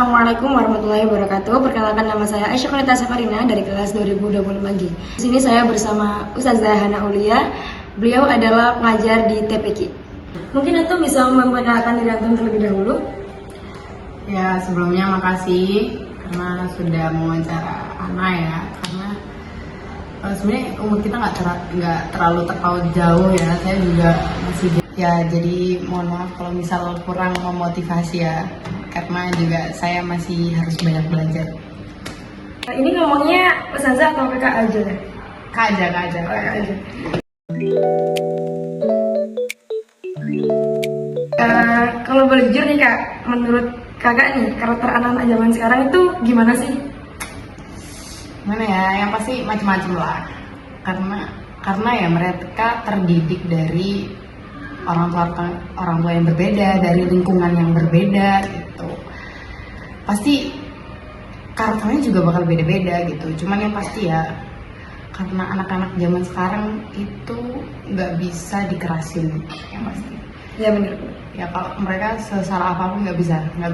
Assalamualaikum warahmatullahi wabarakatuh. Perkenalkan, nama saya Aisyah Konita Safarina dari kelas 2025G. Di sini saya bersama Ustazah Hana Aulia. Beliau adalah pengajar di TPQ. Mungkin Antum bisa memperkenalkan diri Antum terlebih dahulu. Ya, sebelumnya makasih karena sudah mewawancara Ana ya. Karena sebenarnya umur kita nggak terlalu terpaut jauh ya. Saya juga masih ya, jadi mohon maaf kalau misal kurang memotivasi ya. Karena juga saya masih harus banyak belajar. Ini ngomongnya Ustazah atau kakak aja? Kak aja. Kalau boleh jujur nih Kak, menurut kakak nih, karakter anak-anak zaman sekarang itu gimana sih? Mana ya, yang pasti macam-macam lah. Karena ya mereka terdidik dari orang tua yang berbeda, dari lingkungan yang berbeda gitu. Pasti karakternya juga bakal beda-beda gitu. Cuman yang pasti ya, karena anak-anak zaman sekarang itu nggak bisa dikerasin, yang pasti. Ya benar. Ya kalau mereka sesalah apapun nggak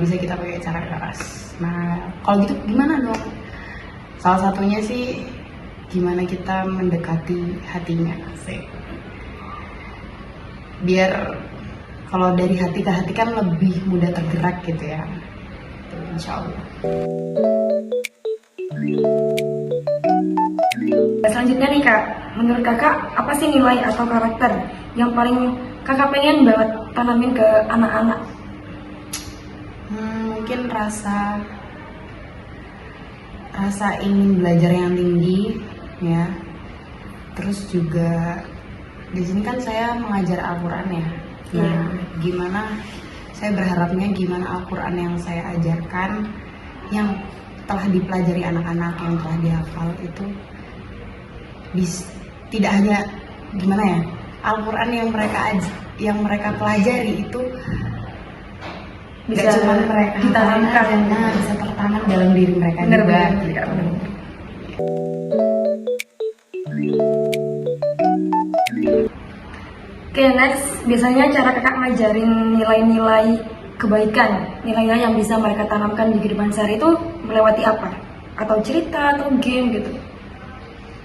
bisa kita pakai cara keras. Nah kalau gitu gimana dong? Salah satunya sih gimana kita mendekati hatinya sih. Biar kalau dari hati ke hati kan lebih mudah tergerak gitu ya. Tuh, insya Allah. Selanjutnya nih Kak, menurut kakak apa sih nilai atau karakter yang paling kakak pengen banget tanamin ke anak-anak? Mungkin rasa ingin belajar yang tinggi ya. Terus juga di sini kan saya mengajar Al-Quran ya. Nah, gimana saya berharapnya gimana Al-Quran yang saya ajarkan, yang telah dipelajari anak-anak, yang telah dihafal itu tidak hanya gimana ya, Al-Quran yang mereka pelajari itu bisa cuma mereka ditanamkan, bisa tertanam dalam diri mereka juga gitu. Oke, next, biasanya cara kakak ngajarin nilai-nilai kebaikan, nilai-nilai yang bisa mereka tanamkan di kehidupan sehari itu melewati apa? Atau cerita, atau game gitu?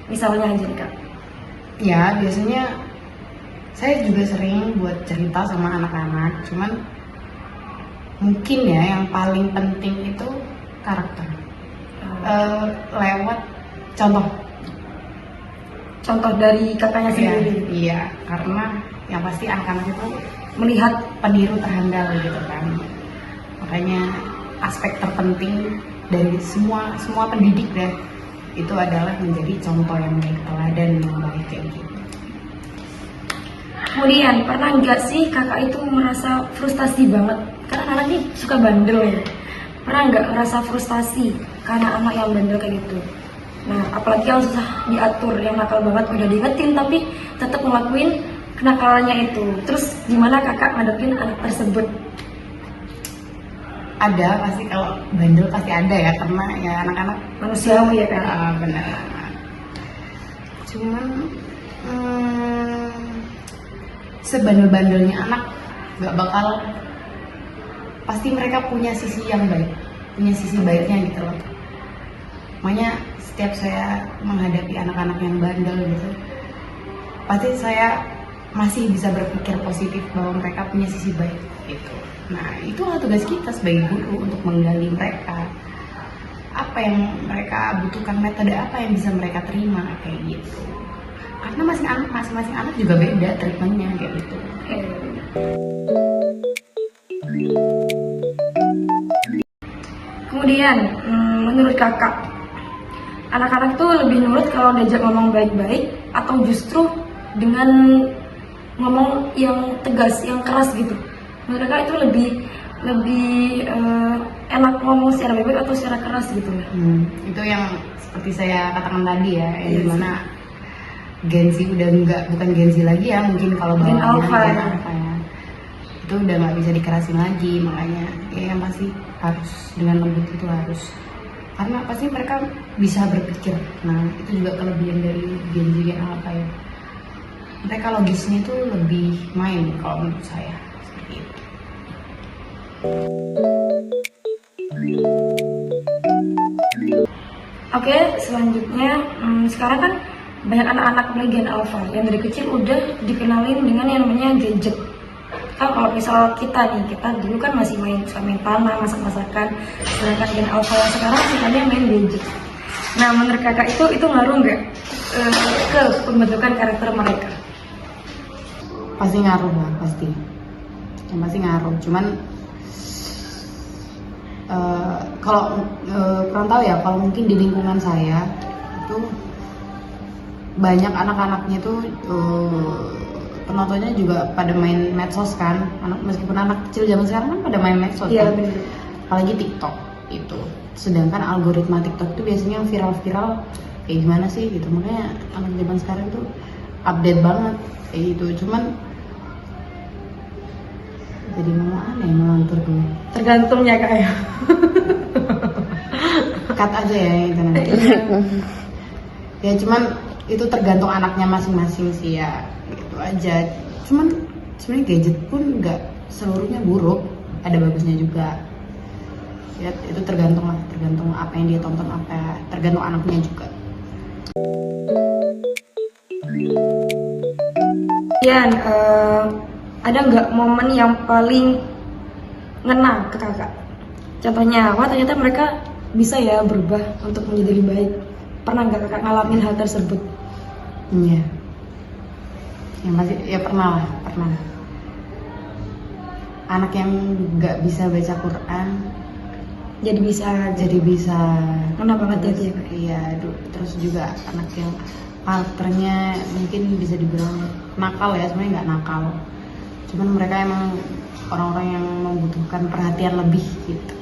Misalnya aja nih Kak. Ya, biasanya saya juga sering buat cerita sama anak-anak, cuman mungkin ya yang paling penting itu karakter. Lewat contoh dari kakaknya sendiri. Iya, karena yang pasti anak-anak itu melihat peniru terhandal gitu kan. Makanya aspek terpenting dari semua pendidik deh itu adalah menjadi contoh yang baik, teladan yang baik kayak gitu. Kemudian pernah nggak sih kakak itu merasa frustasi banget karena anak ini suka bandel ya? Pernah nggak ngerasa frustasi karena anak yang bandel kayak gitu? Nah, apalagi yang susah diatur, yang nakal banget udah diingetin tapi tetap ngelakuin kenakalannya itu. Terus gimana kakak ngadepin anak tersebut? Ada, pasti kalau bandel pasti ada ya, karena ya anak-anak Manusiawi ya kan? Benar. Cuman sebandel-bandelnya anak nggak bakal, pasti mereka punya sisi yang baik, punya sisi baiknya gitu loh. Makanya setiap saya menghadapi anak-anak yang bandel gitu, pasti saya masih bisa berpikir positif bahwa mereka punya sisi baik gitu. Nah, itulah tugas kita sebagai guru untuk menggali mereka. Apa yang mereka butuhkan, metode apa yang bisa mereka terima kayak gitu. Karena masing-masing anak juga beda treatmentnya kayak gitu. Kemudian, menurut kakak, anak-anak tuh lebih nurut kalau diajak ngomong baik-baik atau justru dengan ngomong yang tegas, yang keras gitu? Menurut kakak itu lebih enak ngomong secara baik-baik atau secara keras gitu? Itu yang seperti saya katakan tadi ya, yang dimana Gen Z udah bukan Gen Z lagi ya, mungkin kalau Gen Alpha ya, itu udah nggak bisa dikerasin lagi. Makanya ya yang pasti harus dengan lembut, itu harus, karena pasti mereka bisa berpikir. Nah, itu juga kelebihan dari Gen Z Gen Alpha ya. mereka logisnya itu lebih main kalau menurut saya seperti itu. Oke, selanjutnya sekarang kan banyak anak-anak apalagi Gen Alpha yang dari kecil udah dikenalin dengan yang namanya gadget. Kan kalau misal kita dulu kan masih main tanah, masak-masakan, sedangkan Gen Alpha yang sekarang sukanya main gadget. Nah, menurut kakak itu ngaruh nggak ke pembentukan karakter mereka? Pasti ngaruh lah, pasti. Yang pasti ngaruh. Cuman kalau kurang tahu ya, kalau mungkin di lingkungan saya itu banyak anak-anaknya tuh penontonnya juga pada main medsos kan. Meskipun anak kecil zaman sekarang kan pada main medsos Iya, kan. bener. Apalagi TikTok itu. Sedangkan algoritma TikTok itu biasanya yang viral-viral kayak gimana sih gitu. Makanya anak zaman sekarang tuh update banget kayak gitu. Cuman jadi mau aneh ngelantur dulu. Tergantung ya kak ya. Cut aja ya itu nanti. Ya cuman itu tergantung anaknya masing-masing sih ya, gitu aja. Cuman sebenarnya gadget pun nggak seluruhnya buruk, ada bagusnya juga. Ya itu tergantung apa yang dia tonton, tergantung anaknya juga. Ian, ada nggak momen yang paling ngena ke kakak? Contohnya, wah ternyata mereka bisa ya berubah untuk menjadi lebih baik. Pernah nggak kakak ngalamin hal tersebut? Iya. Yang masih ya pernah. Anak yang nggak bisa baca Quran Jadi bisa. Ngena banget ya dia kak. Iya, terus juga anak yang karakternya mungkin bisa dibilang nakal ya, sebenarnya nggak nakal. Cuman mereka emang orang-orang yang membutuhkan perhatian lebih gitu.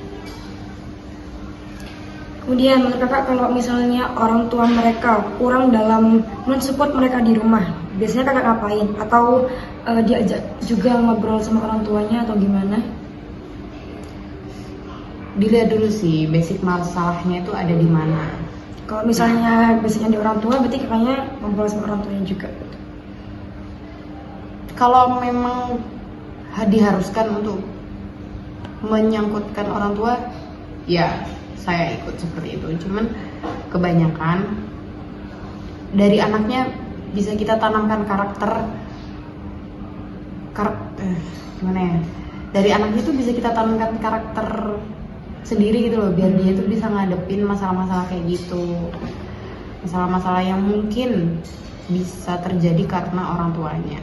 Kemudian menurut kakak kalau misalnya orang tua mereka kurang dalam mensupport mereka di rumah, biasanya kakak ngapain? Atau diajak juga ngobrol sama orang tuanya atau gimana? Dilihat dulu sih basic masalahnya itu ada di mana. Kalau misalnya basicnya di orang tua, berarti kakaknya ngobrol sama orang tuanya juga. Kalau memang diharuskan untuk menyangkutkan orang tua, ya saya ikut seperti itu. Cuman kebanyakan dari anaknya bisa kita tanamkan gimana ya? Dari anaknya itu bisa kita tanamkan karakter sendiri gitu loh, biar dia itu bisa ngadepin masalah-masalah kayak gitu. Masalah-masalah yang mungkin bisa terjadi karena orang tuanya.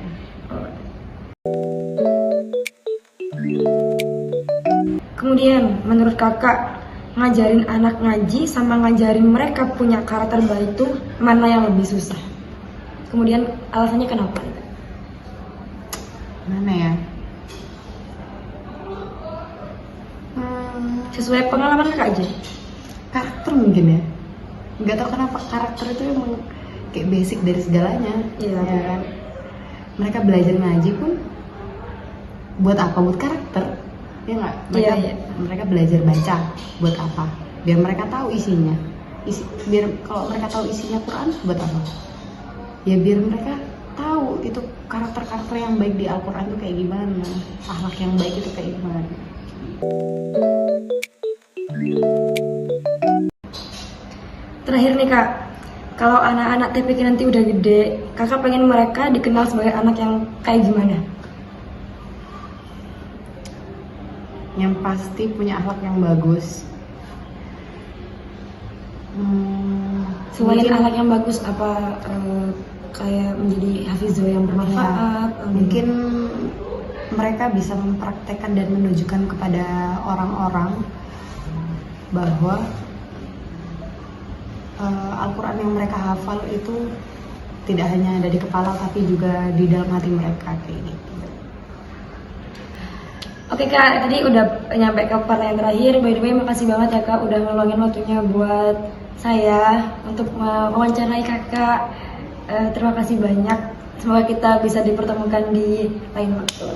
Kemudian menurut kakak, ngajarin anak ngaji sama ngajarin mereka punya karakter baik itu mana yang lebih susah? Kemudian alasannya kenapa? Mana ya? Sesuai pengalaman kakak aja. Karakter mungkin ya. Nggak tahu kenapa karakter itu emang kayak basic dari segalanya. Iya. Ya kan? Mereka belajar ngaji pun buat apa? Buat karakter. Ya nggak? Mereka belajar baca buat apa? Biar mereka tahu isinya. Biar kalau mereka tahu isinya Quran buat apa? Ya biar mereka tahu itu karakter-karakter yang baik di Al-Quran itu kayak gimana, akhlak yang baik itu kayak gimana. Terakhir nih kak, kalau anak-anak TPK nanti udah gede, kakak pengen mereka dikenal sebagai anak yang kayak gimana? Yang pasti punya akhlak yang bagus. Selain akhlak yang bagus, apa kayak menjadi hafizah yang bermanfaat? Mungkin mereka bisa mempraktekkan dan menunjukkan kepada orang-orang bahwa Al-Quran yang mereka hafal itu tidak hanya ada di kepala tapi juga di dalam hati mereka kayak gitu. Oke kak, tadi udah nyampe ke pertanyaan terakhir. By the way, makasih banget ya kak udah ngeluangin waktunya buat saya untuk mewawancarai kakak. Terima kasih banyak. Semoga kita bisa dipertemukan di lain waktu.